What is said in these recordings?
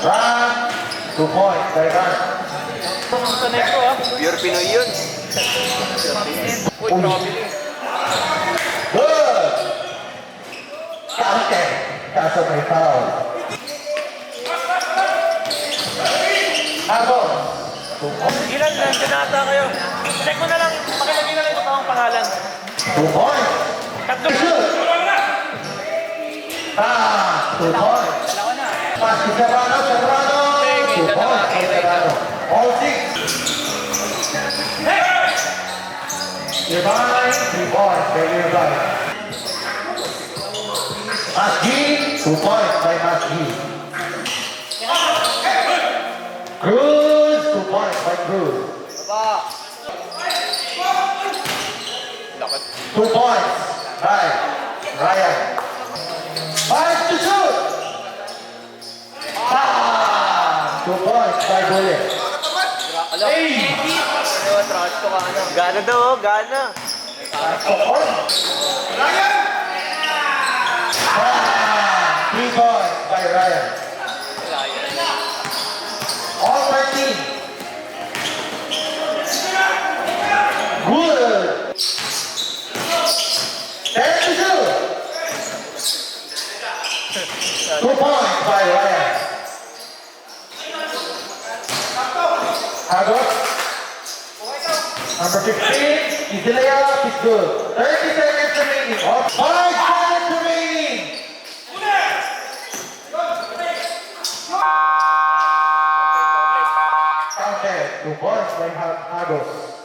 Run. 2 points by Run. Sanay ko ah. Pure Pinoy yun. Uy, grabe. Good. Counted. Kaso may foul. Habol. 2 points. Ilan lang, tinata kayo. Check mo na lang, makilagay na lang ito ang pangalan. 2 points. Tatlo. Shoot. 2 points. Pass to Serrano. 2 points by Serrano. All 6. Irvine, 3 points by Irvine. Masgi, 2 points by Masgi. Cruz, 2 points by Cruz. 2 points by Ryan. 5 to shoot. 2 points by Bullet. Alam, ano, trash ko ka ano. Gana daw, oh, gana. 3 points by Ryan. All 13. Good. 10 to shoot. 2 points by Ryan. Hagos. Number 15, is the layup, is good. 30 seconds remaining. 5 seconds remaining. Counted. 2 points by Hagos.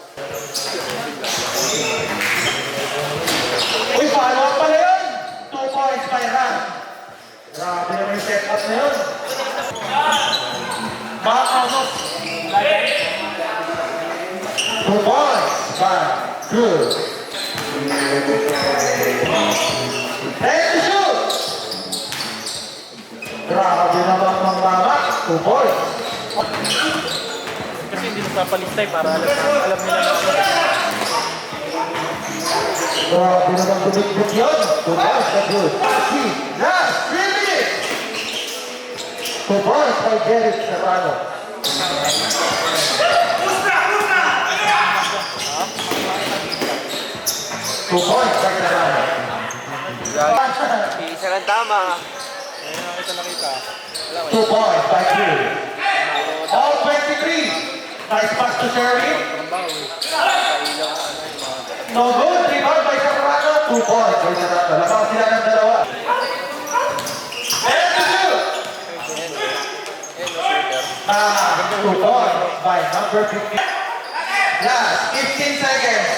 Uy, follow up pala yun. 2 points by Ram. Grabe naman yung set up na yun. Hagos. 2 points by Cruz. 10 to shoot. Grabe naman ng mama. 2 points. Kasi hindi nagpapalistay para alam nila na ako. Grabe naman bumit-bit yun. 2 points by Cruz. Last 3 minutes. 2 points by Derek Serrano. 2 points by Serrano. Isa lang tama. 2 points by Cruz. All 23. Nice pass to Sherry. No good. Rebound by Serrano. 2 points by Serrano. Lamang sila ng dalawa. And to shoot. 2 points by number 15. Last 15 seconds.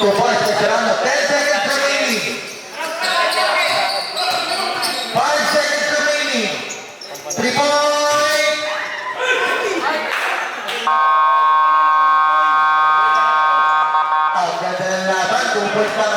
2 points by Serrano. 10 seconds remaining. 5 seconds remaining. 3 points. Ang ganda ng laban. 2 points pa